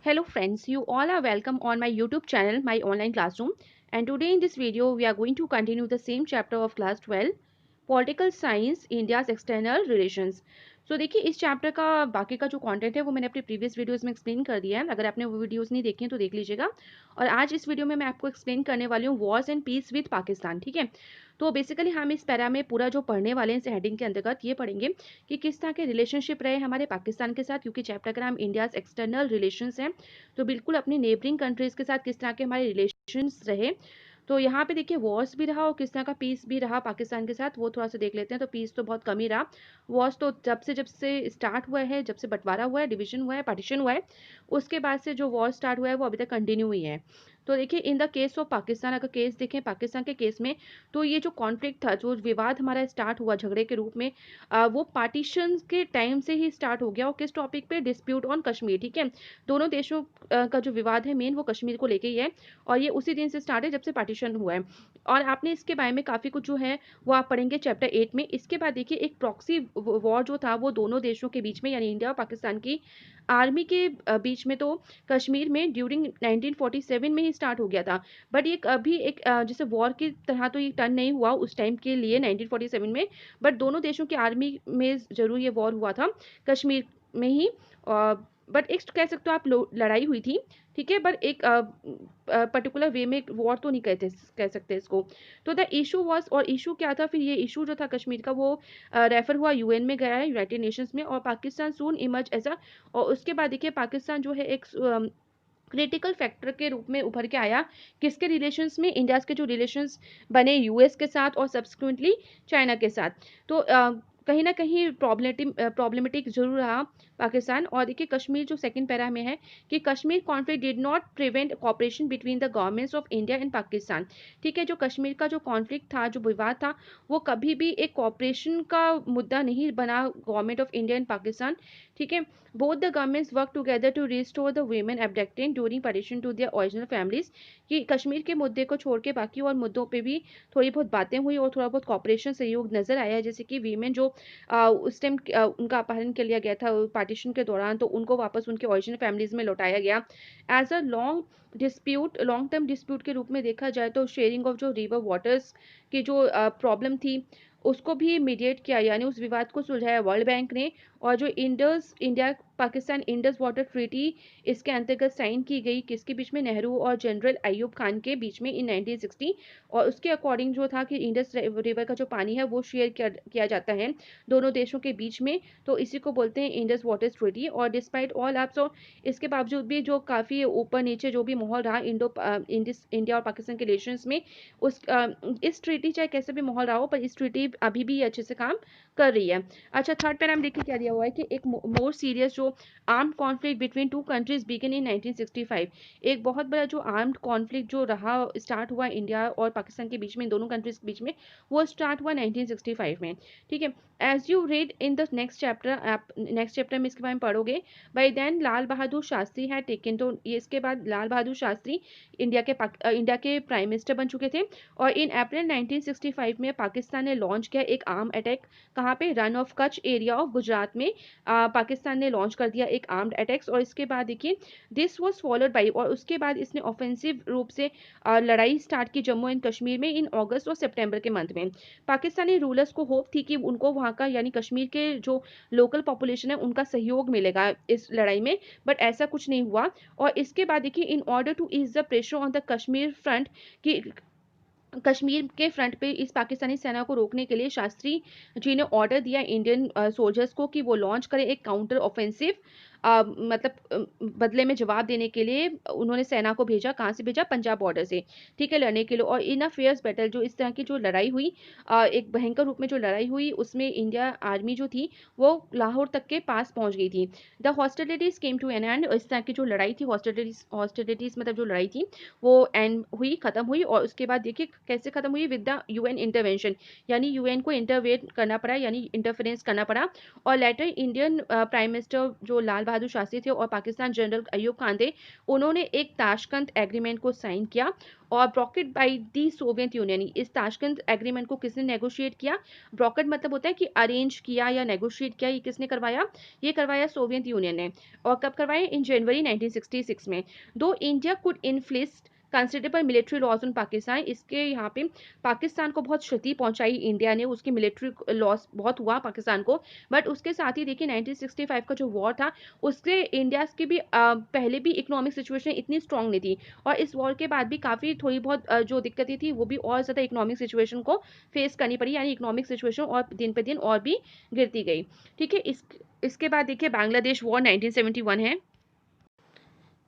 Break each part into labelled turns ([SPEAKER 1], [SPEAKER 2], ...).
[SPEAKER 1] Hello friends, you all are welcome on my YouTube channel, My Online Classroom. And today in this video, we are going to continue the same chapter of class 12, Political Science, India's External Relations. So देखिए इस chapter का बाकी का जो content है वो मैंने अपने प्रीवियस वीडियोस में एक्सप्लेन कर दिया है। अगर आपने वो वीडियोस नहीं देखी हैं तो देख लीजिएगा। और आज इस वीडियो में मैं आपको एक्सप्लेन करने वाली हूँ Wars and peace with Pakistan. ठीक है, तो बेसिकली हम इस पैरा में पूरा जो पढ़ने वाले हैं इस हेडिंग के अंतर्गत ये पढ़ेंगे कि किस तरह के रिलेशनशिप रहे हमारे पाकिस्तान के साथ, क्योंकि चैप्टर का नाम इंडियाज एक्सटर्नल रिलेशंस है। तो बिल्कुल अपनी नेबरिंग कंट्रीज के साथ किस तरह के हमारे रिलेशंस रहे। तो यहाँ पे देखिए वॉर्स भी रहा और किस तरह का पीस भी रहा पाकिस्तान के साथ, वो थोड़ा सा देख लेते हैं। तो पीस तो बहुत कम ही रहा। वॉर्स तो जब से स्टार्ट हुआ है, जब से बंटवारा हुआ है, डिवीजन हुआ है, पार्टीशन हुआ है, उसके बाद से जो वॉर स्टार्ट हुआ है वो अभी तक कंटिन्यू ही है। तो देखिए in the case of Pakistan, अगर केस देखें पाकिस्तान के केस में, तो ये जो कॉन्फ्लिक्ट था, जो विवाद हमारा स्टार्ट हुआ झगड़े के रूप में, वो पार्टीशन के टाइम से ही स्टार्ट हो गया। और किस टॉपिक पे? Dispute on Kashmir. ठीक है, दोनों देशों का जो विवाद है मेन वो कश्मीर को लेके ही है। और ये उसी दिन से स्टार्ट है जब से पार्टीशन हुआ है। और आपने इसके बारे में काफ़ी कुछ जो है वो आप पढ़ेंगे चैप्टर 8 में। इसके बाद देखिए एक प्रॉक्सी वॉर जो था वो दोनों देशों के बीच में, यानी इंडिया और पाकिस्तान की आर्मी के बीच में, तो कश्मीर में ड्यूरिंग 1947 में ही स्टार्ट हो गया था। बट ये अभी एक जैसे वॉर की तरह तो ये टर्न नहीं हुआ उस टाइम के लिए 1947 में। बट दोनों देशों की आर्मी में जरूर ये वॉर हुआ था कश्मीर में ही। बट एक कह सकते हो आप लड़ाई हुई थी। ठीक है, बट एक पर्टिकुलर वे में वॉर तो नहीं कहते कह सकते इसको। तो द इशू वॉज, और इशू क्या था फिर? ये इशू जो था कश्मीर का वो रेफर हुआ यूएन में गया है, यूनाइटेड नेशंस में। और पाकिस्तान सून इमर्ज एज अ, और उसके बाद देखिए पाकिस्तान जो है एक क्रिटिकल फैक्टर के रूप में उभर के आया। किसके रिलेशंस में? इंडिया के जो रिलेशंस बने यूएस के साथ और सब्सिक्वेंटली चाइना के साथ। तो कहीं ना कहीं प्रॉब्लमेटिक जरूर रहा पाकिस्तान। और देखिए कश्मीर जो सेकंड पैरा में है कि Kashmir conflict did not prevent cooperation between the governments of India and Pakistan. ठीक है, जो कश्मीर का जो कॉन्फ्लिक्ट था, जो विवाद था, वो कभी भी एक कॉपरेशन का मुद्दा नहीं बना government of India and Pakistan. ठीक है, both the governments work together to restore the women abducted during partition to their original families। कि कश्मीर के मुद्दे को छोड़ के बाकी और मुद्दों पे भी थोड़ी बहुत बातें हुई और थोड़ा बहुत कॉपरेशन सहयोग नजर आया। जैसे कि वीमेन जो उस टाइम उनका अपहरण कर लिया गया था पार्टीशन के दौरान, तो उनको वापस उनके ओरिजिनल फैमिलीज में लौटाया गया। As a long term dispute के रूप में देखा जाए तो शेयरिंग ऑफ जो रिवर वाटर्स की जो प्रॉब्लम थी उसको भी मीडिएट किया, यानी उस विवाद को सुलझाया वर्ल्ड बैंक ने। और जो Indus India Pakistan Indus water treaty इसके अंतर्गत साइन की गई, किसके बीच में? नेहरू और जनरल अयूब खान के बीच में इन 1960। और उसके अकॉर्डिंग जो था कि इंडस रिवर का जो पानी है वो शेयर किया जाता है दोनों देशों के बीच में। तो इसी को बोलते हैं इंडस वाटर ट्रीटी। और डिस्पाइट ऑल एप्स, और इसके बावजूद भी जो काफ़ी ऊपर नीचे जो भी माहौल रहा इंडिया और पाकिस्तान के रिलेशंस में, उस इस ट्रीटी चाहे कैसे भी माहौल रहा हो, पर इस ट्रीटी अभी भी अच्छे से काम कर रही है। अच्छा, थर्ड पैरा में देखिए क्या दिया हुआ है कि एक मोर सीरियस जो armed conflict between two countries begin in 1965। एक बहुत बड़ा जो आर्म्ड कॉन्फ्लिक्ट जो रहा स्टार्ट हुआ इंडिया और पाकिस्तान के बीच में, दोनों कंट्रीज के बीच में, वो स्टार्ट हुआ 1965 में। ठीक है, as you read in the next chapter, आप नेक्स्ट चैप्टर में इसके बारे में पढ़ोगे। बाई देन लाल बहादुर शास्त्री है टेकन, तो ये इसके बाद लाल बहादुर शास्त्री इंडिया के प्राइम मिनिस्टर बन चुके थे। और इन अप्रैल 1965 में पाकिस्तान ने लॉन्च किया एक आर्म अटैक। कहाँ पे? Run of Kutch area of Gujarat में पाकिस्तान ने लॉन्च कर दिया एक आर्म्ड अटैक्स। और इसके बाद देखिए दिस वाज फॉलोड बाई, और उसके बाद इसने ऑफेंसिव रूप से लड़ाई स्टार्ट की जम्मू एंड कश्मीर में इन अगस्त और सितंबर के मंथ में। पाकिस्तानी रूलर्स को होप थी कि उनको वहाँ का, यानी कश्मीर के जो लोकल पॉपुलेशन है उनका सहयोग मिलेगा इस लड़ाई में। बट ऐसा कुछ नहीं हुआ। और इसके बाद देखिए in order to ease the pressure on the Kashmir front, कि कश्मीर के फ्रंट पे इस पाकिस्तानी सेना को रोकने के लिए शास्त्री जी ने ऑर्डर दिया इंडियन सोल्जर्स को कि वो लॉन्च करें एक काउंटर ऑफेंसिव। मतलब बदले में जवाब देने के लिए उन्होंने सेना को भेजा। कहाँ से भेजा? पंजाब बॉर्डर से। ठीक है, लड़ने के लिए। और इन अ फेयर्स बैटल, जो इस तरह की जो लड़ाई हुई, एक भयंकर रूप में जो लड़ाई हुई, उसमें इंडिया आर्मी जो थी वो लाहौर तक के पास पहुंच गई थी। The hostilities came to an end, इस तरह की जो लड़ाई थी, हॉस्टिलिटीज मतलब जो लड़ाई थी वो एंड हुई, खत्म हुई। और उसके बाद देखिए कैसे खत्म हुई? विद द यूएन इंटरवेंशन, यानी यूएन को इंटरवेन करना पड़ा, यानी इंटरफेरेंस करना पड़ा। और लेटर इंडियन प्राइम मिनिस्टर जो लाल बहादुर शास्त्री थे और पाकिस्तान जनरल अयूब खान थे, उन्होंने एक ताशकंद एग्रीमेंट को साइन किया और brocade by the Soviet union. इस ताशकंद एग्रीमेंट को किसने नेगोशिएट किया? ब्रोकेड मतलब होता है कि अरेंज किया या नेगोशिएट किया, ये किसने करवाया? ये करवाया सोवियत यूनियन ने। और कब करवाया? इन जनवरी 1966 में। दो India could inflict considerable military loss on Pakistan, इसके यहाँ पे पाकिस्तान को बहुत क्षति पहुंचाई इंडिया ने, उसकी मिलिट्री लॉस बहुत हुआ पाकिस्तान को। बट उसके साथ ही देखिए 1965 का जो वॉर था, उससे इंडिया की भी पहले भी इकोनॉमिक सिचुएशन इतनी स्ट्रांग नहीं थी और इस वॉर के बाद भी काफ़ी थोड़ी बहुत जो दिक्कतें थी वो भी और ज़्यादा इकोनॉमिक सिचुएशन को फेस करनी पड़ी, यानी इकोनॉमिक सिचुएशन और दिन पे दिन और भी गिरती गई। ठीक है, इसके बाद देखिए बांग्लादेश वॉर 1971 है।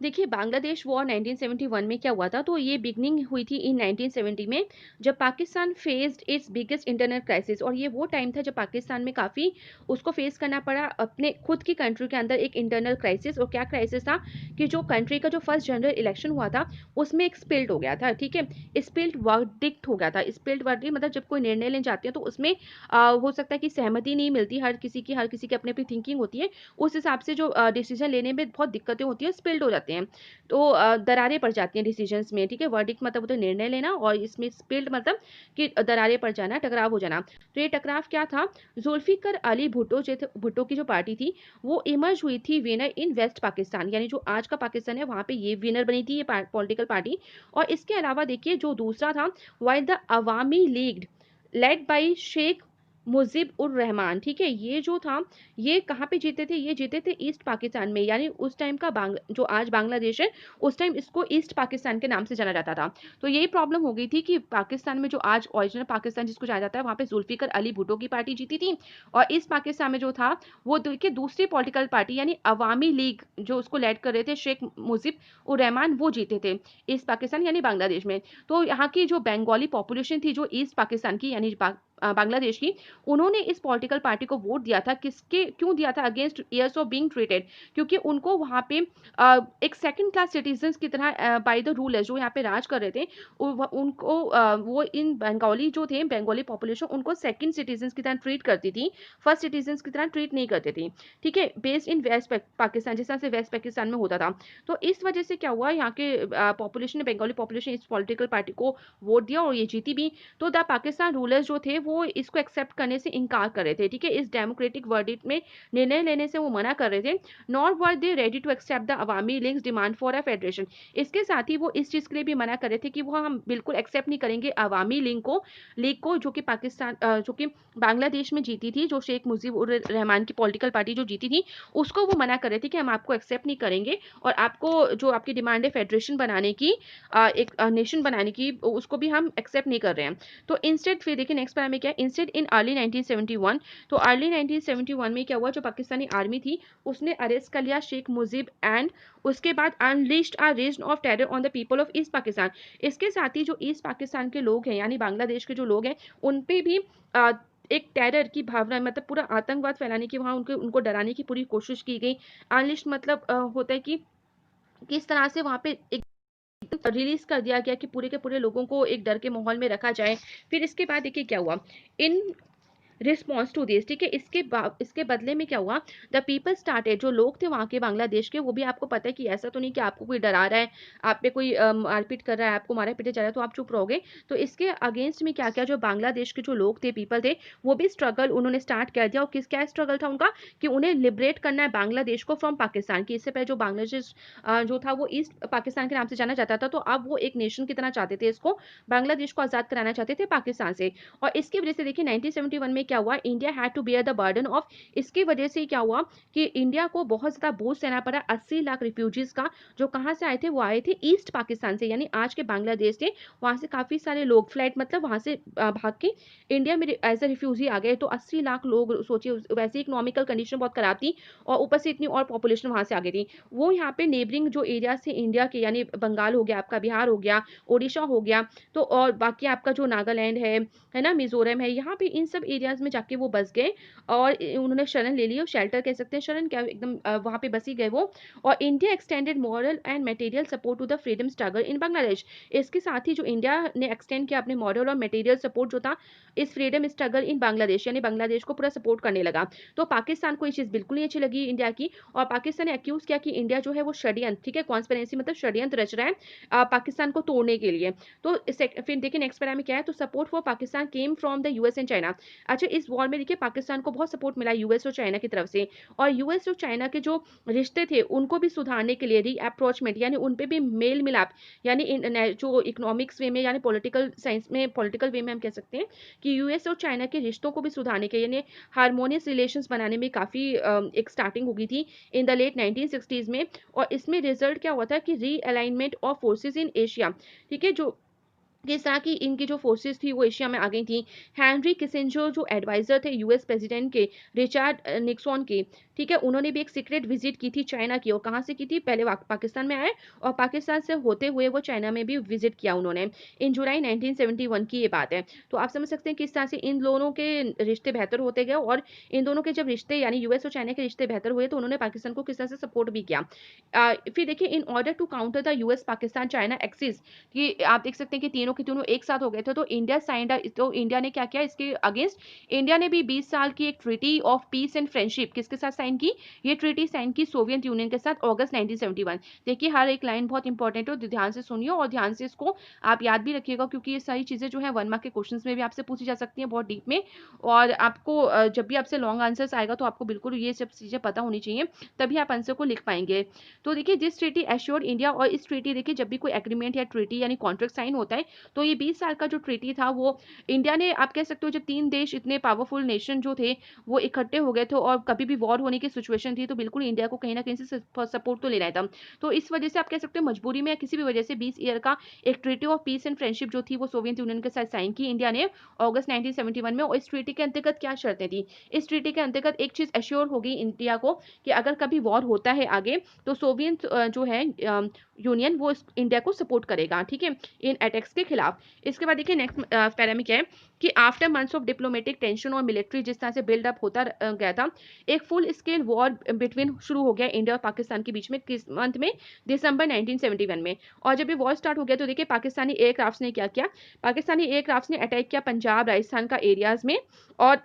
[SPEAKER 1] देखिए बांग्लादेश वॉर 1971 में क्या हुआ था, तो ये बिगनिंग हुई थी इन 1970 में, जब Pakistan faced it's biggest internal crisis. और ये वो टाइम था जब पाकिस्तान में काफ़ी उसको फेस करना पड़ा अपने खुद की कंट्री के अंदर एक इंटरनल क्राइसिस। और क्या क्राइसिस था कि जो कंट्री का जो फर्स्ट जनरल इलेक्शन हुआ था उसमें एक स्पिल्ट हो गया था। ठीक है, स्पिल्ट वर्डिक्ट हो गया था। स्पिल्ट वर्डिक्ट मतलब जब कोई निर्णय लेने जाते हैं तो उसमें हो सकता है कि सहमति नहीं मिलती, हर किसी की अपनी अपनी थिंकिंग होती है, उस हिसाब से जो डिसीजन लेने में बहुत दिक्कतें होती हैं, स्पिल्ट हो जाते हैं, तो दरारें पड़ जाती हैं डिसीजंस में। ठीक है, वर्डिक्ट मतलब होता है निर्णय लेना और इसमें स्पिल्ट मतलब कि दरारें पड़ जाना, टकराव हो जाना। तो ये टकराव क्या था? जुल्फिकर अली भुट्टो भुट्टो की जो पार्टी थी वो इमर्ज हुई थी विनर इन वेस्ट पाकिस्तान, यानी जो आज का पाकिस्तान है वहां पे ये विनर बनी थी, ये पॉलिटिकल पार्टी। और इसके अलावा देखिए जो दूसरा था, while the Awami League led by Sheikh Mujib ur Rahman. ठीक है, ये जो था ये कहाँ पे जीते थे? ये जीते थे ईस्ट पाकिस्तान में, यानी उस टाइम का जो आज बांग्लादेश है उस टाइम इसको ईस्ट पाकिस्तान के नाम से जाना जाता था। तो यही प्रॉब्लम हो गई थी कि पाकिस्तान में जो आज ओरिजिनल पाकिस्तान जिसको जाना जाता है वहाँ पे जुल्फिकर अली भुट्टो की पार्टी जीती थी और ईस्ट पाकिस्तान में जो था वो देखिए दूसरी पॉलिटिकल पार्टी यानी अवामी लीग जो उसको लेड कर रहे थे शेख मुजीब उर रहमान, वो जीते थे ईस्ट पाकिस्तान यानी बांग्लादेश में। तो यहाँ की जो बंगाली पॉपुलेशन थी जो ईस्ट पाकिस्तान की यानी बांग्लादेश की, उन्होंने इस पॉलिटिकल पार्टी को वोट दिया था। किसके क्यों दिया था? Against years of being treated, क्योंकि उनको वहाँ पे एक सेकंड क्लास सिटीजन्स की तरह बाय द रूलर्स जो यहाँ पे राज कर रहे थे उनको वो इन बंगाली जो थे बंगाली पॉपुलेशन उनको सेकंड सिटीजन्स की तरह ट्रीट करती थी, फर्स्ट सिटीजन्स की तरह ट्रीट नहीं करती थी। ठीक है, बेस्ड इन वेस्ट पाकिस्तान, जिस तरह से वेस्ट पाकिस्तान में होता था। तो इस वजह से क्या हुआ, यहाँ के पॉपुलेशन ने बंगाली पॉपुलेशन इस पॉलिटिकल पार्टी को वोट दिया और ये जीती भी। तो द पाकिस्तान रूलर्स जो थे वो इसको एक्सेप्ट करने से इनकार कर रहे थे। ठीक है, इस डेमोक्रेटिक वर्डिक्ट में निर्णय लेने से वो मना कर रहे थे। Nor were they ready to accept the Awami League's demand for a federation. इसके साथ ही वो इस चीज के लिए भी मना कर रहे थे कि वो हम बिल्कुल एक्सेप्ट नहीं करेंगे अवामी लीग को जो कि पाकिस्तान जो कि बांग्लादेश में जीती थी, जो शेख मुजीब उर रहमान की पॉलिटिकल पार्टी जो जीती थी उसको वो मना कर रहे थे कि हम आपको एक्सेप्ट नहीं करेंगे और आपको जो आपकी डिमांड है फेडरेशन बनाने की, एक नेशन बनाने की, उसको भी हम एक्सेप्ट नहीं कर रहे हैं। तो इंस्टेड फिर देखिए नेक्स्ट पैरा में क्या है, इंस्टेड इन अर्ली 1971। तो अर्ली 1971 में क्या हुआ, जो पाकिस्तानी आर्मी थी उसने अरेस्ट कर लिया शेख मुजीब एंड उसके बाद अनलिस्ड अ रेज of terror on the people of East Pakistan. इसके साथ ही जो ईस्ट पाकिस्तान के लोग हैं यानी बांग्लादेश के जो लोग हैं उन पे भी एक टेरर की भावना मतलब पूरा आतंकवाद फैलाने की, वहाँ उनको डराने की पूरी कोशिश की गई। अनलिस्ट मतलब होता है कि किस तरह से वहाँ पे एक रिलीज कर दिया गया कि पूरे के पूरे लोगों को एक डर के माहौल में रखा जाए। फिर इसके बाद देखिए क्या हुआ इन रिस्पॉन्स टू दिस। ठीक है, इसके बदले में क्या हुआ, द पीपल स्टार्टेड, जो लोग थे वहाँ के बांग्लादेश के, वो भी आपको पता है कि ऐसा तो नहीं कि आपको कोई डरा रहा है, आप पे कोई मारपीट कर रहा है, आपको मारा पीटे जा रहा है तो आप चुप रहोगे। तो इसके अगेंस्ट में क्या क्या जो बांग्लादेश के जो लोग थे, पीपल थे, वो भी स्ट्रगल उन्होंने स्टार्ट कर दिया। और क्या स्ट्रगल था उनका कि उन्हें लिबरेट करना है बांग्लादेश को फ्रॉम पाकिस्तान की। इससे पहले जो बांग्लादेश जो था वो ईस्ट पाकिस्तान के नाम से जाना जाता था, तो अब वो एक नेशन की तरह चाहते थे इसको, बांग्लादेश को आजाद कराना चाहते थे पाकिस्तान से। और इसकी वजह से देखिए 1971 में क्या हुआ, India had to bear the burden of, इसकी वजह से क्या हुआ कि इंडिया को बहुत ज्यादा बोझ सहना पड़ा 80 लाख रिफ्यूजीज का, जो कहां से आए थे, वो आए थे ईस्ट पाकिस्तान से, यानी आज के बांग्लादेश से। वहां से काफी सारे लोग फ्लाइट मतलब वहां से भाग के इंडिया में एज ए रिफ्यूजी आ गए। तो 80 लाख लोग, सोचिए वैसे इकोनॉमिकल कंडीशन बहुत खराब थी और ऊपर से इतनी और पॉपुलेशन वहां से आ गई थी। वो यहाँ पे नेबरिंग जो एरिया से इंडिया के, यानी बंगाल हो गया आपका, बिहार हो गया, उड़ीसा हो गया, तो और बाकी आपका जो नागालैंड है ना, मिजोरम है, यहाँ पे इन सब एरिया एरियाज में जाके वो बस गए और उन्होंने शरण ले ली, और शेल्टर कह सकते हैं, शरण क्या एकदम वहाँ पे बस ही गए वो। और India extended moral and material support to the freedom struggle in Bangladesh. इसके साथ ही जो इंडिया ने एक्सटेंड किया अपने मॉरल और मटेरियल सपोर्ट जो था इस फ्रीडम स्ट्रगल इन बांग्लादेश, यानी बांग्लादेश को पूरा सपोर्ट करने लगा। तो पाकिस्तान को ये चीज़ बिल्कुल नहीं अच्छी लगी इंडिया की, और पाकिस्तान ने अक्यूज किया कि इंडिया जो है वो षड्यंत्र, ठीक है, कॉन्स्पिरेसी मतलब षड्यंत्र रच रहा है पाकिस्तान को तोड़ने के लिए। तो फिर देखिए नेक्स्ट पैरा में क्या है, तो support for Pakistan came from the US and China. अच्छा, इस वॉर में देखिए पाकिस्तान को बहुत सपोर्ट मिला यूएस और चाइना की तरफ से, और यूएस और चाइना के जो रिश्ते थे उनको भी सुधारने के लिए, री अप्रोचमेंट यानी उन पे भी मेल मिलाप, यानी जो इकोनॉमिक्स वे में यानी पॉलिटिकल साइंस में, पॉलिटिकल वे में हम कह सकते हैं कि यूएस और चाइना के रिश्तों को भी सुधारने के, यानी हारमोनियस रिलेशंस बनाने में काफ़ी एक स्टार्टिंग हो गई थी इन द लेट 1960s में। और इसमें रिजल्ट क्या हुआ था कि री alignment of forces in Asia, ठीक है, जो किस तरह की इनकी जो फोर्सेस थी वो एशिया में आ गई थी। हेनरी किसिंजर जो एडवाइजर थे यूएस प्रेसिडेंट के, रिचर्ड निक्सन के, ठीक है, उन्होंने भी एक सीक्रेट विजिट की थी चाइना की, और कहाँ से की थी, पहले पाकिस्तान में आए और पाकिस्तान से होते हुए वो चाइना में भी विजिट किया उन्होंने, इन जुलाई 1971 की ये बात है। तो आप समझ सकते हैं किस तरह से इन दोनों के रिश्ते बेहतर होते गए, और इन दोनों के जब रिश्ते यानी यूएस और चाइना के रिश्ते बेहतर हुए तो उन्होंने पाकिस्तान को किस तरह से सपोर्ट भी किया। फिर देखिए in order to counter the US Pakistan China axis, कि आप देख सकते हैं कि तीनों के तीनों एक साथ हो गए थे, तो इंडिया साइंड, तो इंडिया ने क्या किया इसके अगेंस्ट, इंडिया ने भी 20 साल की एक treaty of peace and friendship किसके साथ साइन की, ये ट्रीटी साइन की सोवियत यूनियन के साथ अगस्त 1971। देखिए हर एक लाइन बहुत इंपॉर्टेंट है, तो ध्यान से सुनिए और ध्यान से इसको आप याद भी रखिएगा, क्योंकि ये सारी चीजें जो है 1 मार्क के क्वेश्चंस में भी आपसे पूछी जा सकती हैं बहुत डीप में, और आपको जब भी आपसे लॉन्ग आंसर्स आएगा तो आपको बिल्कुल ये सब चीजें पता होनी चाहिए, तभी आप आंसर को लिख पाएंगे। तो देखिए दिस ट्रीटी एश्योर्ड इंडिया, और इस ट्रीटी देखिए जब भी कोई एग्रीमेंट या ट्रीटी यानी कॉन्ट्रैक्ट साइन होता है तो ये 20 साल का जो ट्रीटी था वो इंडिया ने, आप कह सकते हो जब 3 देश इतने पावरफुल नेशन जो थे वो इकट्ठे हो गए थे और कभी भी वॉर होने की सिचुएशन थी, तो बिल्कुल इंडिया को कहीं ना कहीं से सपोर्ट तो लेना था। तो इस वजह से आप कह सकते हो मजबूरी में या किसी भी वजह से 20 ईयर का एक treaty of peace and friendship जो थी वो सोवियत यूनियन के साथ साइन की इंडिया ने अगस्त 1971 में। और इस ट्रीटी के अंतर्गत क्या शर्तें थी, इस ट्रीटी के अंतर्गत एक चीज एश्योर हो गई इंडिया को कि अगर कभी वॉर होता है आगे तो सोवियत जो है यूनियन वो इंडिया को सपोर्ट करेगा, ठीक है, इन अटैक्स के खिलाफ। इसके बाद देखिए नेक्स्ट पैरा में क्या है कि after months of diplomatic tension और मिलिट्री जिस तरह से बिल्डअप होता गया था, एक फुल स्केल वॉर बिटवीन शुरू हो गया इंडिया और पाकिस्तान के बीच में किस मंथ में, दिसंबर 1971 में। और जब ये वॉर स्टार्ट हो गया तो देखिए पाकिस्तानी एयरक्राफ्ट ने क्या किया, पाकिस्तानी एयरक्राफ्ट ने अटैक किया पंजाब राजस्थान का एरियाज में, और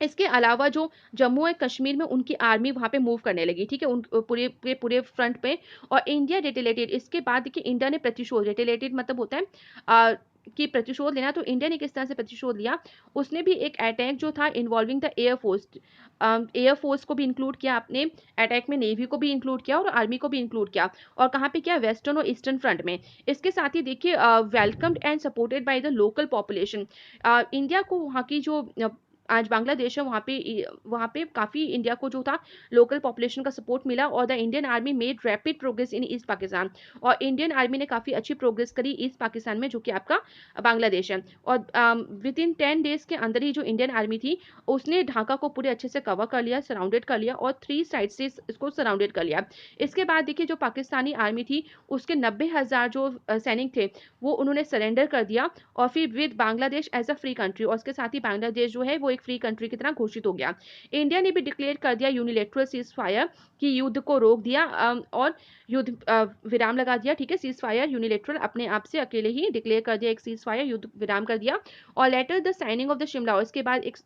[SPEAKER 1] इसके अलावा जो जम्मू और कश्मीर में उनकी आर्मी वहां पे मूव करने लगी, ठीक है, उन पूरे पूरे फ्रंट पे। और इंडिया रिटेलेटेड, इसके बाद देखिए इंडिया ने प्रतिशोध, रिटेलेटेड मतलब होता है कि प्रतिशोध लेना, तो इंडिया ने किस तरह से प्रतिशोध लिया, उसने भी एक अटैक जो था इन्वॉल्विंग द एयरफोर्स, एयरफोर्स को भी इंक्लूड किया अपने अटैक में, नेवी को भी इंक्लूड किया और आर्मी को भी इंक्लूड किया, और कहाँ पे किया, वेस्टर्न और ईस्टर्न फ्रंट में। इसके साथ ही देखिए welcomed and supported by the local population, India को वहाँ की जो आज बांग्लादेश है वहाँ पे काफ़ी इंडिया को जो था लोकल पॉपुलेशन का सपोर्ट मिला, और the Indian army made rapid progress in east Pakistan, और इंडियन आर्मी ने काफ़ी अच्छी प्रोग्रेस करी ईस्ट पाकिस्तान में जो कि आपका बांग्लादेश है। और विद इन 10 डेज के अंदर ही जो इंडियन आर्मी थी उसने ढाका को पूरे अच्छे से कवर कर लिया, सराउंडेड कर लिया, और 3 साइड से इसको सराउंडेड कर लिया। इसके बाद देखिए जो पाकिस्तानी आर्मी थी उसके 90,000 जो सैनिक थे वो उन्होंने सरेंडर कर दिया, और फिर with Bangladesh as a free country, और उसके साथ ही बांग्लादेश जो है वो एक फ्री कंट्री की तरह घोषित हो गया। इंडिया ने भी डिक्लेयर कर दिया यूनिलेटरल सीज फायर, कि युद्ध को रोक दिया और युद्ध विराम लगा दिया, ठीक है, सीज फायर यूनिलेटरल अपने आप से अकेले ही डिक्लेयर कर दिया, एक सीज फायर युद्ध विराम कर दिया। और later the signing of the Shimla, और इसके बाद एक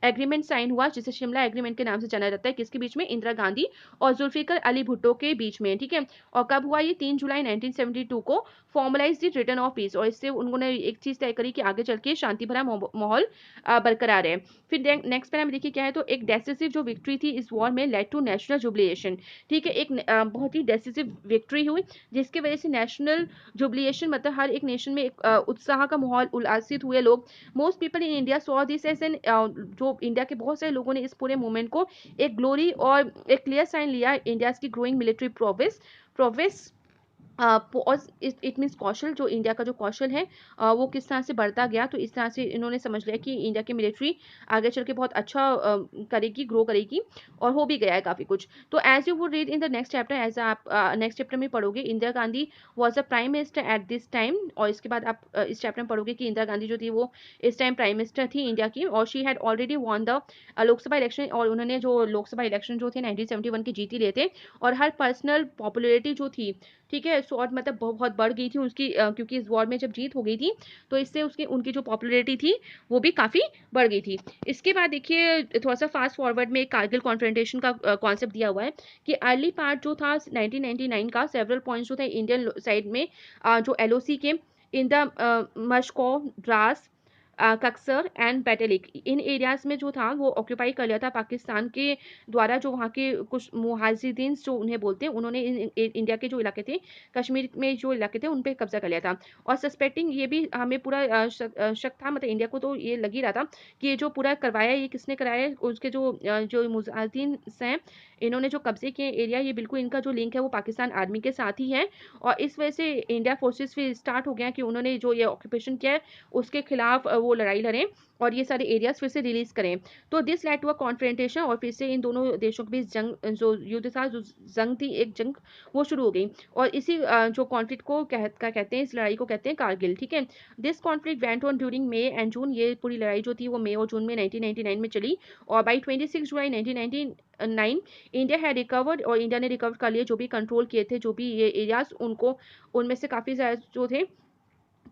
[SPEAKER 1] एग्रीमेंट साइन हुआ जिसे शिमला एग्रीमेंट के नाम से जाना जाता है, किसके बीच में, इंदिरा गांधी और जुल्फिकर अली भुट्टो के बीच में, ठीक है। और कब हुआ ये, 3 जुलाई 1972 को formalise the return of peace, और इससे उन्होंने एक चीज तय करी कि आगे चल के शांति भरा माहौल बरकरार है। फिर नेक्स्ट पैरा में देखिए क्या है, तो एक डेसिसिव जो विक्ट्री थी इस वॉर में लेड टू नेशनल जुबिलिएशन, ठीक है, एक बहुत ही डेसिसिव विक्ट्री हुई जिसकी वजह से नेशनल जुबिलिएशन मतलब हर एक नेशन में एक उत्साह का माहौल, उल्लासित हुए लोग। Most people in India saw this as an, जो इंडिया के बहुत सारे लोगों ने इस पूरे मूवमेंट को एक ग्लोरी और एक क्लियर साइन लिया इंडिया की growing military progress, pause it means कौशल, जो इंडिया का जो कौशल है वो किस तरह से बढ़ता गया। तो इस तरह से इन्होंने समझ लिया कि इंडिया की मिलिट्री आगे चल के बहुत अच्छा करेगी, ग्रो करेगी, और हो भी गया है काफ़ी कुछ। तो as you would read in the next chapter, as आप नेक्स्ट चैप्टर में पढ़ोगे, Indira Gandhi was a prime minister at this time, और इसके बाद आप इस चैप्टर में पढ़ोगे कि इंदिरा गांधी जो थी वो इस टाइम प्राइम मिनिस्टर थी इंडिया की, और she had already won the Lok Sabha election, और उन्होंने जो लोकसभा इलेक्शन जो थे 1971 के जीत ही लिए थे, और हर पर्सनल पॉपुलरिटी जो थी, ठीक है, सो और मतलब बहुत बढ़ गई थी उसकी, क्योंकि इस वॉर में जब जीत हो गई थी तो इससे उसकी उनकी जो पॉपुलैरिटी थी वो भी काफ़ी बढ़ गई थी। इसके बाद देखिए थोड़ा सा फास्ट फॉरवर्ड में कारगिल कॉन्फ्रंटेशन का कॉन्सेप्ट दिया हुआ है कि अर्ली पार्ट जो था 1999 का, सेवरल पॉइंट्स जो थे इंडियन साइड में, जो एलओसी के in the Mushkoh, Dras, Kaksar and Batalik, in areas में जो था वो ऑक्यूपाई कर लिया था पाकिस्तान के द्वारा। जो वहाँ के कुछ मुहाजिदीन जो उन्हें बोलते हैं, उन्होंने इंडिया के जो इलाके थे, कश्मीर में जो इलाके थे, उन पे कब्जा कर लिया था। और सस्पेक्टिंग ये भी हमें पूरा शक था, मतलब इंडिया को तो ये लग ही रहा था कि ये जो पूरा करवाया ये किसने कराया है, उसके जो मुजाहिदीन हैं, इन्होंने जो कब्जे किए एरिया, ये बिल्कुल इनका जो लिंक है वो पाकिस्तान आर्मी के साथ ही है। और इस वजह से इंडिया फोर्सेस फिर स्टार्ट हो गया कि उन्होंने जो ये ऑक्यूपेशन किया है उसके खिलाफ वो लड़ाई लड़ें और ये सारे एरियाज फिर से रिलीज करें। तो this led to a confrontation, और फिर से इन दोनों देशों के बीच जंग, जो युद्ध था, जो जंग थी, एक जंग वो शुरू हो गई। और इसी जो कॉन्फ्लिक्ट को कहते हैं, इस लड़ाई को कहते हैं कारगिल, ठीक है। This conflict went on during May and June, ये पूरी लड़ाई जो थी वो मई और जून में 1999 में चली। और बाई 26 जुलाई 1999 इंडिया है रिकवर्ड, और इंडिया ने रिकवर कर लिए जो भी कंट्रोल किए थे, जो भी ये एरियाज, उनको उनमें से काफ़ी ज़्यादा जो थे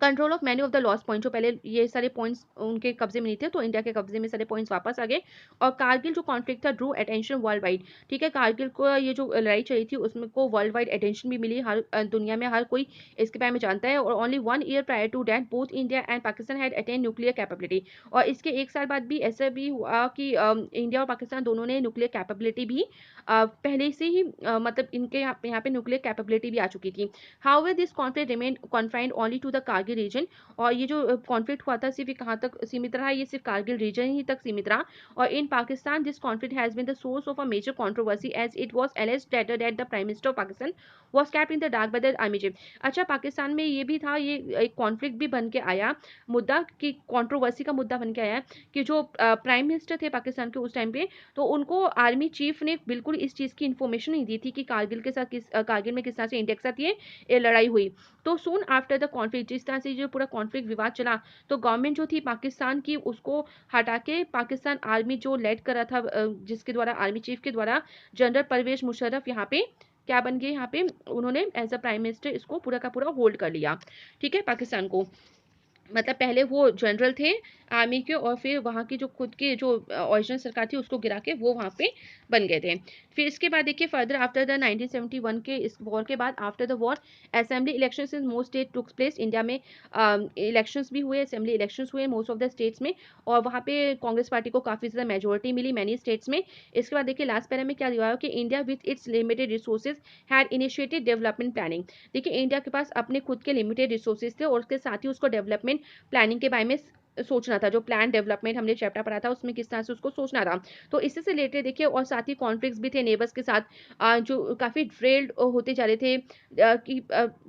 [SPEAKER 1] control of many of the loss point, जो पहले ये सारे पॉइंट्स उनके कब्जे में नहीं थे तो इंडिया के कब्जे में सारे पॉइंट्स वापस आ गए। और कारगिल जो कॉन्फ्लिक्ट था ड्रू अटेंशन वर्ल्ड वाइड, ठीक है, कारगिल को ये जो लड़ाई चली थी उसमें को वर्ल्ड वाइड अटेंशन भी मिली, हर दुनिया में हर कोई इसके बारे में जानता है। और only 1 year prior to that both India and Pakistan had attain nuclear capability, और इसके एक साल बाद भी ऐसा भी हुआ कि इंडिया और पाकिस्तान दोनों ने न्यूक्लियर कैपेबिलिटी भी पहले से ही मतलब इनके यहाँ पे न्यूक्लियर कैपेबिलिटी भी आ चुकी थी। However this conflict remain confined only to the Kargil region, और ये जो कॉन्फ्लिक्ट हुआ था सिर्फ ये कहाँ तक सीमित रहा, ये सिर्फ कारगिल रीजन ही तक सीमित रहा। और in Pakistan this conflict has been the source of a major controversy as it was alleged that the prime minister of Pakistan was kept in the dark by the army chief. अच्छा, पाकिस्तान में ये भी था, ये एक कॉन्फ्लिक्ट भी बन के आया, मुद्दा की कंट्रोवर्सी का मुद्दा बन के आया कि जो प्राइम मिनिस्टर थे पाकिस्तान के उस टाइम पे, तो उनको आर्मी चीफ ने बिल्कुल इस चीज़ की इन्फॉर्मेशन नहीं दी थी कि कारगिल के साथ कारगिल में किस तरह से इंडिया के साथ ये लड़ाई हुई। तो सून आफ्टर द कॉन्फ्लिक्ट, जिस तरह से जो पूरा कॉन्फ्लिक्ट विवाद चला, तो गवर्नमेंट जो थी पाकिस्तान की उसको हटा के पाकिस्तान आर्मी जो लेड कर रहा था, जिसके द्वारा आर्मी चीफ के द्वारा जनरल परवेज मुशर्रफ यहाँ पे क्या बन गए, यहाँ पे उन्होंने एज अ प्राइम मिनिस्टर इसको पूरा का पूरा होल्ड कर लिया, ठीक है, पाकिस्तान को। मतलब पहले वो जनरल थे आर्मी के, और फिर वहाँ की जो खुद की जो ओरिजिनल सरकार थी उसको गिरा के वो वहाँ पे बन गए थे। फिर इसके बाद देखिए फर्दर आफ्टर द 1971 के इस वॉर के बाद, after the war assembly elections in most state took place, India में इलेक्शंस भी हुए, असेंबली इलेक्शंस हुए मोस्ट ऑफ द स्टेट्स में, और वहाँ पे कांग्रेस पार्टी को काफ़ी ज़्यादा मेजोरिटी मिली मैनी स्टेट्स में। इसके बाद देखिए लास्ट पैरा में क्या दिया हुआ है कि India with its limited resources had initiated development planning. देखिए इंडिया के पास अपने खुद के लिमिटेड रिसोर्सेज थे और उसके साथ ही उसको डेवलपमेंट प्लानिंग के बारे में सोचना था। जो प्लान डेवलपमेंट हमने चैप्टर पढ़ा था उसमें किस तरह से उसको सोचना था। तो इससे से रिलेटेड देखिए, और साथ ही कॉन्फ्लिक्ट्स भी थे नेबर्स के साथ, जो काफ़ी ड्रेल्ड होते जा रहे थे, कि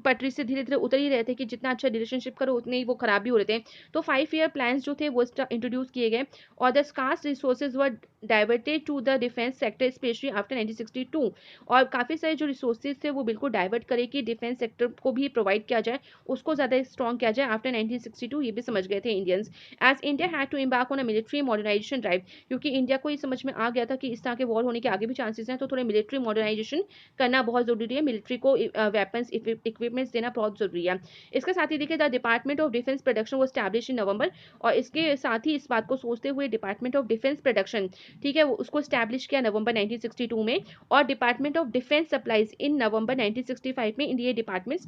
[SPEAKER 1] पटरी से धीरे धीरे उतर ही रहे थे कि जितना अच्छा रिलेशनशिप करो उतने ही वो खराब भी हो रहे थे। तो 5 ईयर प्लान्स जो थे वो इंट्रोड्यूस किए गए, और the scarce resources were diverted to the defence sector specially after 1962, और काफ़ी सारे जो रिसोर्सेज थे वो बिल्कुल डाइवर्ट करे कि डिफेंस सेक्टर को भी प्रोवाइड किया जाए, उसको ज़्यादा स्ट्रॉन्ग किया जाए आफ्टर 1962, ये भी समझ गए थे Indians. As India had to embark on a military modernisation drive, क्योंकि इंडिया को ये समझ में आ गया था कि इस तरह के वॉर होने के आगे भी चांसेस हैं, तो थोड़े मिलिट्री मॉडर्नाइजेशन करना बहुत जरूरी है, मिलिट्री को वेपन्स इक्विपमेंट्स देना बहुत जरूरी है। इसके साथ ही देखिए the department of defence production वो स्टैब्लिश इन नवंबर, और इसके साथ ही इस बात को सोचते हुए डिपार्टमेंट ऑफ डिफेंस प्रोडक्शन, ठीक है, उसको स्टैब्लिश किया नवंबर 1962 में, और department of defence supplies in November 1965 में। इंडिया डिपार्टमेंट्स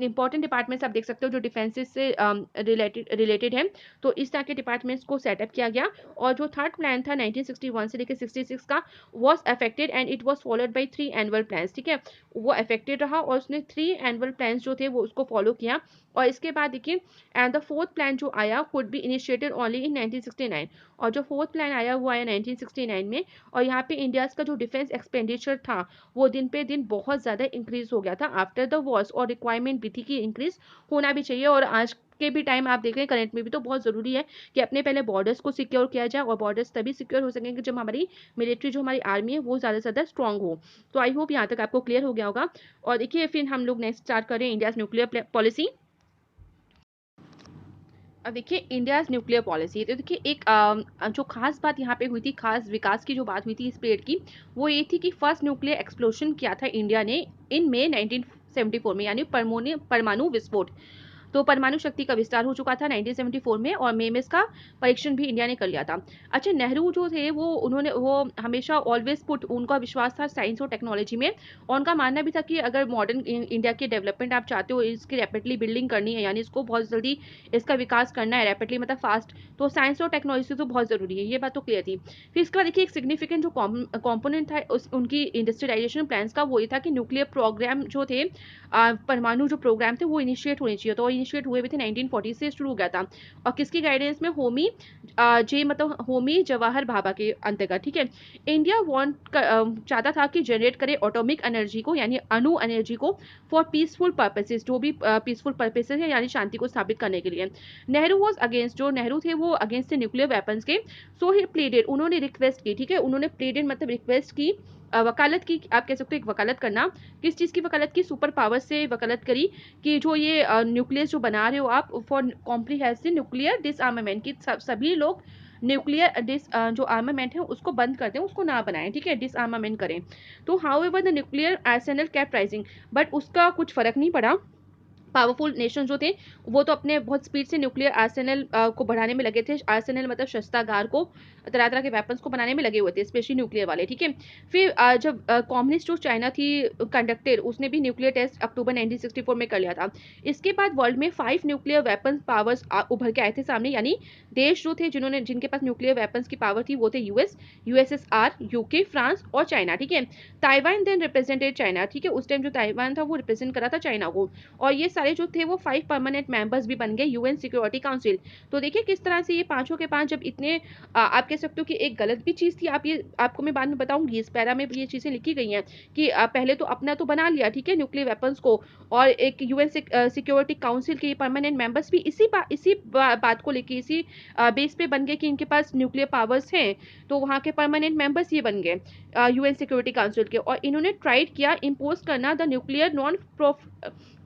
[SPEAKER 1] इंपॉर्टेंट डिपार्टमेंट्स आप देख सकते हो जो डिफेंस से रिलेटेड है। तो इस तरह के डिपार्टमेंट्स को सेटअप किया गया। और जो थर्ड प्लान था 1961 से लेकर 66 का was affected and it was followed by 3 annual plan, ठीक है, वो अफेक्टेड रहा और उसने 3 एनुअल प्लान जो थे वो उसको फॉलो किया। और इसके बाद देखिए एंड द फोर्थ प्लान जो आया could be initiated only in 1969, और जो फोर्थ प्लान आया वो आया 1969 में। और यहाँ पे इंडिया का जो डिफेंस एक्सपेंडिचर था वो दिन पे दिन बहुत ज़्यादा इंक्रीज हो गया था आफ्टर द वॉर्स, और रिक्वायरमेंट भी थी कि इंक्रीज होना भी चाहिए। और आज के भी टाइम आप देख रहे हैं करंट में भी तो बहुत ज़रूरी है कि अपने पहले बॉर्डर्स को सिक्योर किया जाए, और बॉर्डर्स तभी सिक्योर हो सकेंगे जब हमारी मिलिट्री जो हमारी आर्मी है वो ज़्यादा से ज़्यादा स्ट्रॉन्ग हो। तो आई होप यहाँ तक आपको क्लियर हो गया होगा। और देखिए फिर हम लोग नेक्स्ट स्टार्ट करें इंडिया न्यूक्लियर पॉलिसी। अब देखिए इंडियाज न्यूक्लियर पॉलिसी, तो देखिए एक जो खास बात यहाँ पे हुई थी, खास विकास की जो बात हुई थी इस पीरियड की, वो ये थी कि फर्स्ट न्यूक्लियर एक्सप्लोजन किया था इंडिया ने इन मई 1974 में, यानी परमाणु विस्फोट। तो परमाणु शक्ति का विस्तार हो चुका था 1974 में, और मई में इसका परीक्षण भी इंडिया ने कर लिया था। अच्छा, नेहरू जो थे वो हमेशा ऑलवेज पुट, उनका विश्वास था साइंस और टेक्नोलॉजी में, और उनका मानना भी था कि अगर मॉडर्न इंडिया की डेवलपमेंट आप चाहते हो, इसकी रैपिडली बिल्डिंग करनी है, यानी इसको बहुत जल्दी इसका विकास करना है, रैपिडली मतलब फास्ट, तो साइंस और टेक्नोलॉजी तो बहुत जरूरी है, ये बात तो क्लियर थी। फिर इसके बाद देखिए एक सिग्निफिकेंट जो कॉम्पोनेंट था उनकी इंडस्ट्रियलाइजेशन प्लान्स का, वो ये था कि न्यूक्लियर प्रोग्राम जो थे, परमाणु जो प्रोग्राम थे वो इनिशिएट होने चाहिए, तो इनिशिएट हुए भी थे 1940 से शुरू हो गया था। और किसकी गाइडेंस में? होमी जवाहर भाभा के अंतर्गत, ठीक है। इंडिया चाहता था कि जनरेट करे ऑटोमिक एनर्जी को, यानी अणु एनर्जी को, फॉर पीसफुल पर्पसेस, जो भी पीसफुल पर्पसेस है, यानी शांति को स्थापित करने के लिए। नेहरू वॉज अगेंस्ट, जो नेहरू थे वो अगेंस्ट थे न्यूक्लियर वेपन्स के। सो ही प्लीडेड, उन्होंने रिक्वेस्ट की, ठीक है, उन्होंने प्लीडेड मतलब रिक्वेस्ट की, वकालत की, आप कह सकते हो एक वकालत करना। किस चीज़ की वकालत की? सुपर पावर से वकालत करी कि जो ये न्यूक्लियस जो बना रहे हो आप, फॉर कॉम्प्रिहेंसिव न्यूक्लियर डिसआर्मामेंट, की सभी लोग न्यूक्लियर जो आर्मामेंट है उसको बंद कर दें, उसको ना बनाएं, ठीक है, डिसआर्मामेंट करें। तो how ever the nuclear Arsenal kept rising, but उसका कुछ फर्क नहीं पड़ा। पावरफुल नेशन जो थे वो तो अपने बहुत स्पीड से न्यूक्लियर आर्सेनल को बढ़ाने में लगे थे। आर्सेनल मतलब शस्त्रागार को, तरह तरह के वेपन्स को बनाने में लगे हुए थे, स्पेशली न्यूक्लियर वाले, ठीक है। फिर जब कम्युनिस्ट जो चाइना थी कंडक्टर, उसने भी न्यूक्लियर टेस्ट अक्टूबर 1964 में कर लिया था। इसके बाद वर्ल्ड में 5 न्यूक्लियर वेपन पावर्स उभर के आए थे सामने, यानी देश जो थे जिनके पास न्यूक्लियर वेपन्स की पावर थी वो थे यूएस, यूएसएसआर, यूके, फ्रांस और चाइना, ठीक है। ताइवान देन रिप्रेजेंटेड चाइना, ठीक है, उस टाइम जो ताइवान था वो रिप्रेजेंट करा था चाइना को। और ये सारे जो थे वो 5 परमानेंट मेंबर्स भी बन गए यूएन सिक्योरिटी काउंसिल। तो देखिए किस तरह से ये पांचों के पांच जब इतने आप कह सकते हो कि एक गलत भी चीज़ थी, आपको मैं बाद में बताऊंगी, इस पैरा में ये चीज़ें लिखी गई हैं कि पहले तो अपना तो बना लिया, ठीक है, न्यूक्लियर वेपन्स को, और एक यूएन सिक्योरिटी काउंसिल के परमानेंट मेंबर्स भी इसी बात को लेकर, इसी बेस पे बन गए कि इनके पास न्यूक्लियर पावर्स हैं, तो वहाँ के परमानेंट मेंबर्स ये बन गए यूएन सिक्योरिटी काउंसिल के। और इन्होंने ट्राइड किया इम्पोज करना the nuclear non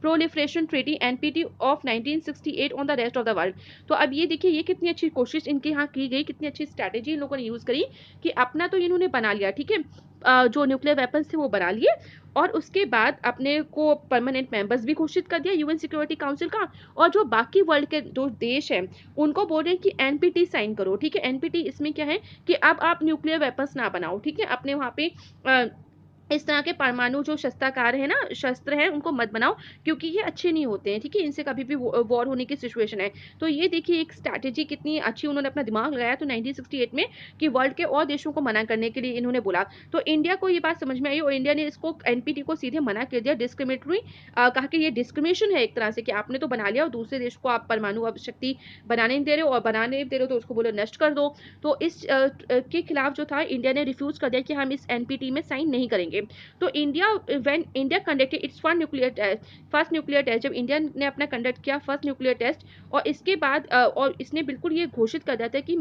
[SPEAKER 1] proliferation treaty NPT of 1968 on the rest of the world. तो अब ये देखिए ये कितनी अच्छी कोशिश इनके यहाँ की गई, कितनी अच्छी स्ट्रैटेजी इन लोगों ने यूज करी कि अपना तो इन्होंने बना लिया, ठीक है, जो न्यूक्लियर वेपन्स थे वो बना लिए, और उसके बाद अपने को परमानेंट मेंबर्स भी घोषित कर दिया यूएन सिक्योरिटी काउंसिल का। और जो बाकी वर्ल्ड के जो देश हैं उनको बोल रहे हैं कि एनपीटी साइन करो, ठीक है। एनपीटी इसमें क्या है कि अब आप न्यूक्लियर वेपन्स ना बनाओ, ठीक है, अपने वहाँ पे इस तरह के परमाणु जो शस्त्रागार है ना, शस्त्र हैं, उनको मत बनाओ, क्योंकि ये अच्छे नहीं होते हैं, ठीक है, इनसे कभी भी वॉर होने की सिचुएशन है। तो ये देखिए एक स्ट्रैटेजी कितनी अच्छी उन्होंने अपना दिमाग लगाया तो 1968 में, कि वर्ल्ड के और देशों को मना करने के लिए इन्होंने बोला। तो इंडिया को ये बात समझ में आई और इंडिया ने इसको एनपीटी को सीधे मना कर दिया, डिस्क्रिमिनेटरी, कहा कि ये डिस्क्रिमिनेशन है एक तरह से, कि आपने तो बना लिया और दूसरे देश को आप परमाणु शक्ति बनाने नहीं दे रहे हो, और बनाने नहीं दे रहे हो तो उसको बोलो नष्ट कर दो। तो इस के खिलाफ जो था इंडिया ने रिफ्यूज कर दिया कि हम इस एनपीटी में साइन नहीं करेंगे। तो India conducted its first nuclear test, जब इंडिया ने अपना कंडक्ट किया फर्स्ट न्यूक्लियर टेस्ट, और इसके बाद और इसने बिल्कुल ये घोषित कर दिया था कि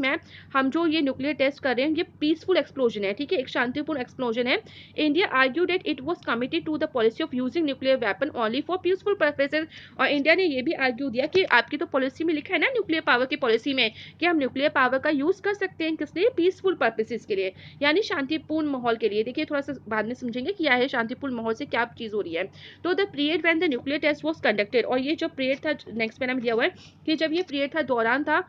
[SPEAKER 1] हम जो ये न्यूक्लियर टेस्ट कर रहे हैं ये पीसफुल एक्सप्लोजन है, ठीक है, एक शांतिपूर्ण एक्सप्लोजन है। India argue that it was committed to the policy of using nuclear weapon only for peaceful purposes. और इंडिया ने ये भी आर्ग्यू दिया कि आपकी तो पॉलिसी में लिखा है ना, न्यूक्लियर पावर की पॉलिसी में, कि हम न्यूक्लियर पावर का यूज कर सकते हैं किस लिए? पीसफुल पर्पसेस के लिए, यानी शांतिपूर्ण माहौल के लिए। देखिए थोड़ा सा बाद में समझेंगे कि यह है शांतिपूर्ण माहौल से क्या चीज़ हो रही है। तो the period when the nuclear test was conducted, और ये जो पीरियड था नेक्स्ट पैरा में दिया हुआ है कि जब ये पीरियड था दौरान था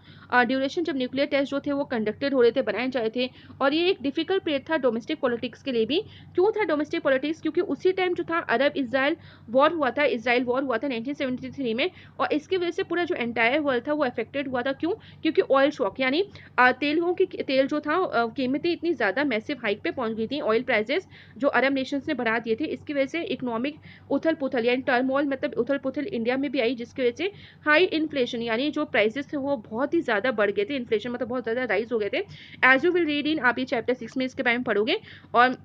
[SPEAKER 1] ड्यूरेशन जब न्यूक्लियर टेस्ट जो थे वो कंडक्टेड हो रहे थे, बनाए जा रहे थे। और ये एक डिफिकल्ट पीरियड था डोमेस्टिक पॉलिटिक्स के लिए भी। क्यों था डोमेस्टिक पॉलिटिक्स? क्योंकि उसी टाइम जो था अरब इजराइल वॉर हुआ था, इसराइल वॉर हुआ था 1973 में, और इसकी वजह से पूरा जो एंटायर वर्ल्ड था वो अफेक्टेड हुआ था। क्यों? क्योंकि ऑयल शॉक, यानी तेल जो था कीमतें इतनी ज़्यादा मैसिव हाइक पे पहुंच गई थी, ऑयल प्राइसेस जो अरब नेशंस ने बढ़ा दिए थे। इसकी वजह से इकोनॉमिक उथल पुथल यानी टर्मोल मतलब उथल पुथल इंडिया में भी आई, जिसकी वजह से हाई इन्फ्लेशन यानी जो प्राइसेस थे वो बहुत ही ज़्यादा बढ़ गए थे, इन्फ्लेशन मतलब बहुत ज़्यादा राइज हो गए थे। As you will read in, आप ये चैप्टर 6 में इसके बारे में पढ़ोगे। और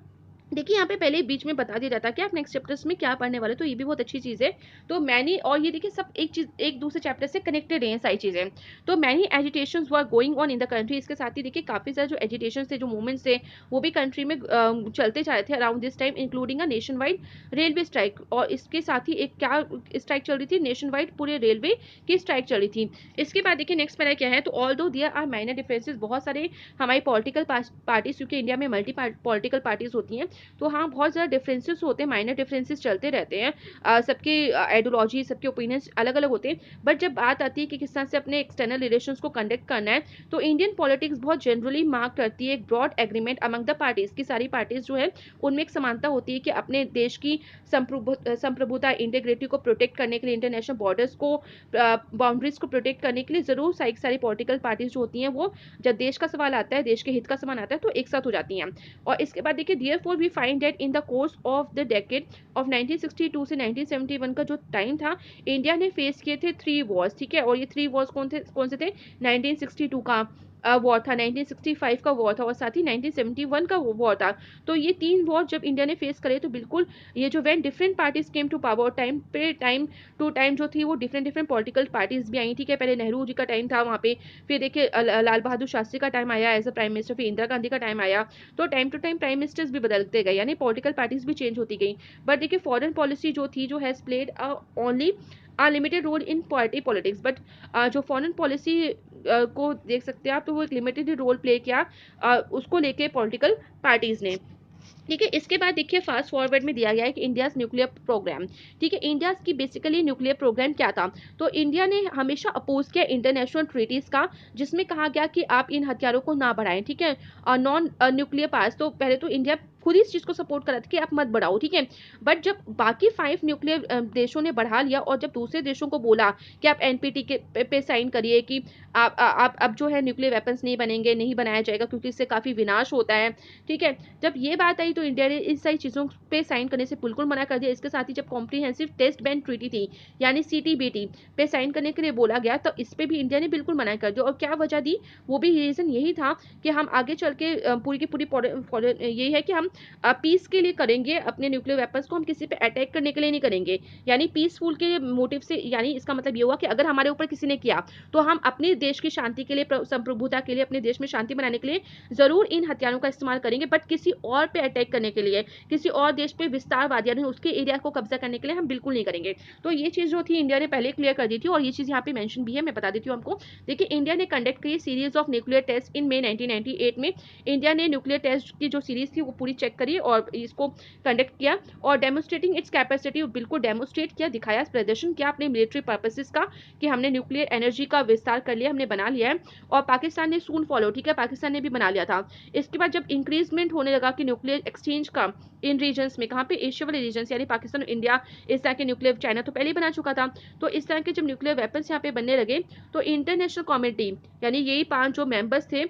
[SPEAKER 1] देखिए यहाँ पे पहले बीच में बता दिया जाता है कि आप नेक्स्ट चैप्टर्स में क्या पढ़ने वाले, तो ये भी बहुत अच्छी चीज़ है। तो मैनी, और ये देखिए सब एक चीज एक दूसरे चैप्टर से कनेक्टेड हैं सारी चीज़ें। तो many agitations were going on in the country, इसके साथ ही देखिए काफ़ी सारे जो एजिटेशन थे, जो मूवमेंट्स थे, वो भी कंट्री में चलते जा रहे थे around this time, including a nation wide railway strike. और इसके साथ ही एक क्या स्ट्राइक चल रही थी, नेशन वाइड पूरे रेलवे की स्ट्राइक चल रही थी। इसके बाद देखिए नेक्स्ट पैरा क्या है, तो ऑल दो देयर आर माइनर डिफरेंसेस, बहुत सारे हमारी पॉलिटिकल पार्टीज, क्योंकि इंडिया में मल्टी पॉलिटिकल पार्टीज होती हैं, तो हाँ बहुत ज़्यादा डिफरेंसेस होते हैं, माइनर डिफरेंसेस चलते रहते हैं। सबके आइडियोलॉजी, सबके ओपिनियंस अलग अलग होते हैं। बट जब बात आती है कि किस तरह से अपने एक्सटर्नल रिलेशंस को कंडक्ट करना है, तो इंडियन पॉलिटिक्स बहुत जनरली मार्क करती है एक broad agreement among the parties की, सारी पार्टीज जो है उनमें एक समानता होती है कि अपने देश की संप्रभुता, इंटीग्रिटी को प्रोटेक्ट करने के लिए, इंटरनेशनल बॉर्डर्स को, बाउंड्रीज को प्रोटेक्ट करने के लिए जरूर सारी पॉलिटिकल पार्टीज जो होती हैं वो जब देश का सवाल आता है, देश के हित का सवाल आता है, तो एक साथ हो जाती हैं। और इसके बाद देखिए therefore we find that in the course of the decade of 1962 से 1971 का जो टाइम था, इंडिया ने फेस किए थे 3 वॉर्स, ठीक है। और ये 3 वॉर्स कौन से थे? 1962 का वॉर था, 1965 का वॉर था, और साथ ही 1971 का वॉर था। तो ये 3 वॉर जब इंडिया ने फेस करे, तो बिल्कुल ये जो when different parties came to power, time to time जो थी वो डिफरेंट पॉलिटिकल पार्टीज भी आई, ठीक है। पहले नेहरू जी का टाइम था वहाँ पे, फिर देखिए लाल बहादुर शास्त्री का टाइम आया एज अ प्राइम मिनिस्टर, फिर इंदिरा गांधी का टाइम आया। तो time to time prime ministers भी बदलते गए, यानी पॉलिटिकल पार्टीज भी चेंज होती गई। बट देखिए फॉरेन पॉलिसी जो थी, जो has played only a limited role in party politics, but जो फॉरेन पॉलिसी को देख सकते हैं आप, तो वो एक लिमिटेड रोल प्ले किया उसको लेके पॉलिटिकल पार्टीज ने, ठीक है। इसके बाद देखिए फास्ट फॉरवर्ड में दिया गया है कि इंडिया न्यूक्लियर प्रोग्राम, ठीक है। इंडिया की बेसिकली न्यूक्लियर प्रोग्राम क्या था, तो इंडिया ने हमेशा अपोज किया इंटरनेशनल ट्रीटीज का, जिसमें कहा गया कि आप इन हथियारों को ना बढ़ाएं, ठीक है। नॉन न्यूक्लियर पास, तो पहले तो इंडिया खुद ही इस चीज को सपोर्ट कर रहा था कि आप मत बढ़ाओ, ठीक है। बट जब बाकी 5 न्यूक्लियर देशों ने बढ़ा लिया, और जब दूसरे देशों को बोला कि आप एनपीटी के पे साइन करिए कि आप अब जो है न्यूक्लियर वेपन्स नहीं बनेंगे, नहीं बनाया जाएगा, क्योंकि इससे काफी विनाश होता है, ठीक है। जब ये बात आई तो इंडिया ने इन सारी चीज़ों पे साइन करने से बिल्कुल मना कर दिया। इसके साथ ही जब कॉम्प्रिहेंसिव टेस्ट बैन ट्रीटी थी, यानी सीटीबीटी पे साइन करने के लिए बोला गया, तो इस पे भी इंडिया ने बिल्कुल मना कर दिया। और क्या वजह दी, वो भी रीज़न यही था कि हम आगे चल के पूरी की पूरी यही है कि हम पीस के लिए करेंगे अपने न्यूक्लियर वेपन्स को, हम किसी पे अटैक करने के लिए नहीं करेंगे, यानी पीसफुल के मोटिव से। यानी इसका मतलब ये हुआ कि अगर हमारे ऊपर किसी ने किया, तो हम अपने देश की शांति के लिए, संप्रभुता के लिए, अपने देश में शांति बनाने के लिए जरूर इन हथियारों का इस्तेमाल करेंगे, बट किसी और पे अटैक करने के लिए, किसी और देश पे विस्तारवाद यानी उसके एरिया को कब्जा करने के लिए हम बिल्कुल नहीं करेंगे। तो ये चीज़ जो थी इंडिया ने पहले क्लियर कर दी थी, और ये चीज़ यहाँ पे मेंशन भी है, मैं बता देती हूँ आपको। देखिए इंडिया ने कंडक्ट की सीरीज ऑफ न्यूक्लियर टेस्ट इन मई 1998 में। इंडिया ने न्यूक्लियर टेस्ट की जो सीरीज थी वो पूरी चेक करी और इसको कंडक्ट किया, और डेमोस्ट्रेटिंग इट्स कैपेसिटी, बिल्कुल डेमोस्ट्रेट किया, दिखाया, प्रदर्शन किया अपने मिलिट्री पर्पसेस का कि हमने न्यूक्लियर एनर्जी का विस्तार कर लिया, हमने बना लिया है। और पाकिस्तान ने सून फॉलो, ठीक है, पाकिस्तान ने भी बना लिया था। इसके बाद जब इंक्रीजमेंट होने लगा कि न्यूक्लियर एक्सचेंज का इन रीजन्स में, कहाँ पे, एशिया वाले रीजन्स, यानी पाकिस्तान और इंडिया, इस तरह के न्यूक्लियर, चाइना तो पहले ही बना चुका था, तो इस तरह के जब न्यूक्लियर वेपन्स यहाँ पे बनने लगे, तो इंटरनेशनल कम्युनिटी यानी यही 5 जो मेंबर्स थे,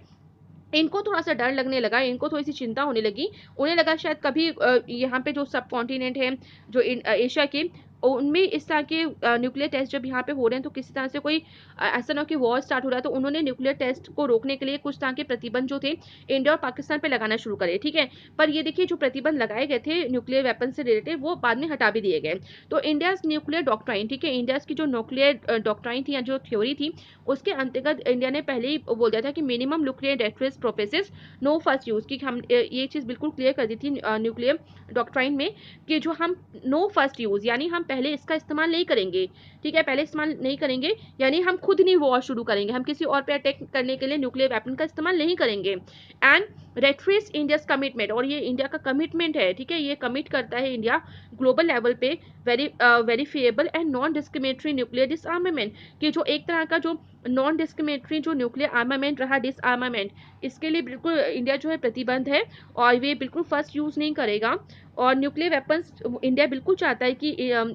[SPEAKER 1] इनको थोड़ा सा डर लगने लगा, इनको थोड़ी सी चिंता होने लगी। उन्हें लगा शायद कभी यहाँ पे जो सब कॉन्टिनेंट है, जो एशिया के, उनमें इस तरह के न्यूक्लियर टेस्ट जब यहाँ पे हो रहे हैं, तो किसी तरह से कोई ऐसा ना कि वॉर स्टार्ट हो रहा है, तो उन्होंने न्यूक्लियर टेस्ट को रोकने के लिए कुछ तरह के प्रतिबंध जो थे इंडिया और पाकिस्तान पे लगाना शुरू करे, ठीक है। पर ये देखिए जो प्रतिबंध लगाए गए थे न्यूक्लियर वेपन से रिलेटेड, वो बाद में हटा भी दिए गए। तो इंडिया न्यूक्लियर डॉक्ट्राइन, ठीक है, इंडिया की जो न्यूक्लियर डॉक्ट्राइन थी या जो थ्योरी थी, उसके अंतर्गत इंडिया ने पहले ही बोल दिया था कि minimum nuclear deterrence process, no first use की, हम ये चीज़ बिल्कुल क्लियर कर दी थी न्यूक्लियर डॉक्ट्राइन में कि जो हम नो फर्स्ट यूज, यानी हम पहले इसका इस्तेमाल नहीं करेंगे, ठीक है, पहले इस्तेमाल नहीं करेंगे, यानी हम खुद नहीं वॉर शुरू करेंगे, हम किसी और पे अटैक करने के लिए न्यूक्लियर वेपन का इस्तेमाल नहीं करेंगे। एंड रेटरेस इंडियाज कमिटमेंट, और ये इंडिया का कमिटमेंट है, ठीक है, ये कमिट करता है इंडिया ग्लोबल लेवल पे verifiable and non discriminatory nuclear डिसआर्मामेंट, कि जो एक तरह का जो नॉन डिस्क्रिमिनेटरी जो न्यूक्लियर आर्मामेंट रहा डिसआर्मामेंट, इसके लिए बिल्कुल इंडिया जो है प्रतिबद्ध है और ये बिल्कुल फर्स्ट यूज़ नहीं करेगा। और न्यूक्लियर वेपन्स इंडिया बिल्कुल चाहता है कि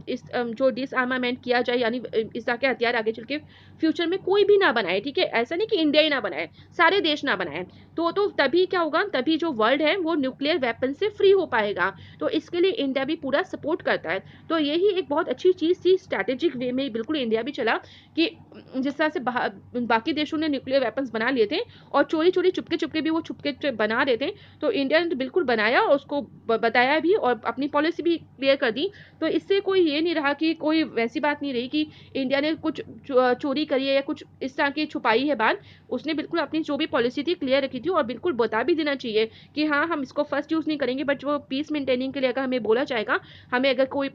[SPEAKER 1] इस जो डिसआर्मामेंट किया जाए, यानी इस तरह के हथियार आगे चल के फ्यूचर में कोई भी ना बनाए, ठीक है, ऐसा नहीं कि इंडिया ही ना बनाए, सारे देश ना बनाए। तो तभी क्या होगा, तभी जो वर्ल्ड है वो न्यूक्लियर वेपन से फ्री हो पाएगा। तो इसके लिए इंडिया भी पूरा सपोर्ट करता है। तो यही एक बहुत अच्छी चीज़ थी, स्ट्रैटेजिक वे में बिल्कुल इंडिया भी चला कि जिस तरह से बाकी देशों ने न्यूक्लियर वेपन्स बना लिए थे और चोरी चोरी चुपके चुपके भी वो छुपके बना रहे थे, तो इंडिया ने तो बिल्कुल बनाया और उसको बताया भी और अपनी पॉलिसी भी क्लियर कर दी। तो इससे कोई ये नहीं रहा कि कोई वैसी बात नहीं रही कि इंडिया ने कुछ चोरी करी है या कुछ इस तरह की छुपाई है बात। उसने बिल्कुल अपनी जो भी पॉलिसी थी क्लियर रखी थी और बिल्कुल बता भी देना चाहिए कि हाँ, हम इसको फर्स्ट यूज़ नहीं करेंगे, बट जो पीस मेंटेनिंग के लिए अगर हमें बोला जाएगा, हमें अगर कोई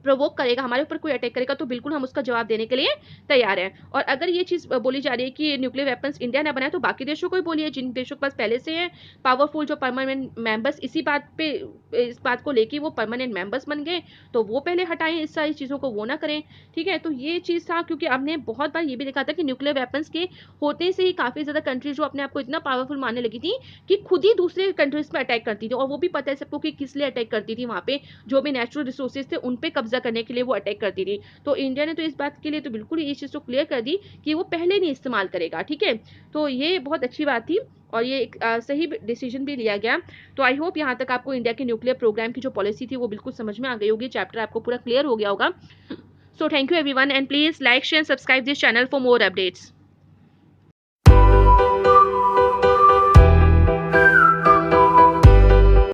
[SPEAKER 1] प्रोवोक करेगा, हमारे ऊपर कोई अटैक करेगा, तो बिल्कुल हम उसका जवाब देने के लिए तैयार हैं। और अगर ये चीज़ बोली जा रही है कि न्यूक्लियर वेपन्स इंडिया ने बनाए, तो बाकी देशों को ही बोलिए, जिन देशों के पास पहले से है पावरफुल जो परमानेंट मेंबर्स, इस बात को लेके वो परमानेंट मेंबर्स बन गए, तो वो पहले हटाएं इस सारी चीज़ों को, वो ना करें, ठीक है। तो ये चीज़ था, क्योंकि हमने बहुत बार ये भी देखा था कि न्यूक्लियर वेपन्स के होते से ही काफ़ी ज़्यादा कंट्रीज जो अपने आप को इतना पावरफुल मानने लगी थी कि खुद ही दूसरे कंट्रीज पर अटैक करती थी, और वो भी पता है सबको कि किस लिए अटैक करती थी, वहाँ पे जो भी नेचुरल रिसोर्सेज थे उन पे कब्जा करने के लिए वो अटैक करती थी। तो इंडिया ने तो इस बात के लिए तो बिल्कुल ये चीज़ तो क्लियर कर दी कि वो पहले नहीं इस्तेमाल करेगा, ठीक है। तो ये बहुत अच्छी बात थी और ये एक सही डिसीजन भी लिया गया। तो आई होप यहाँ तक आपको इंडिया के न्यूक्लियर प्रोग्राम की जो पॉलिसी थी वो बिल्कुल समझ में आ गई होगी, चैप्टर आपको पूरा क्लियर हो गया होगा। So thank you everyone and please like share subscribe this channel for more updates.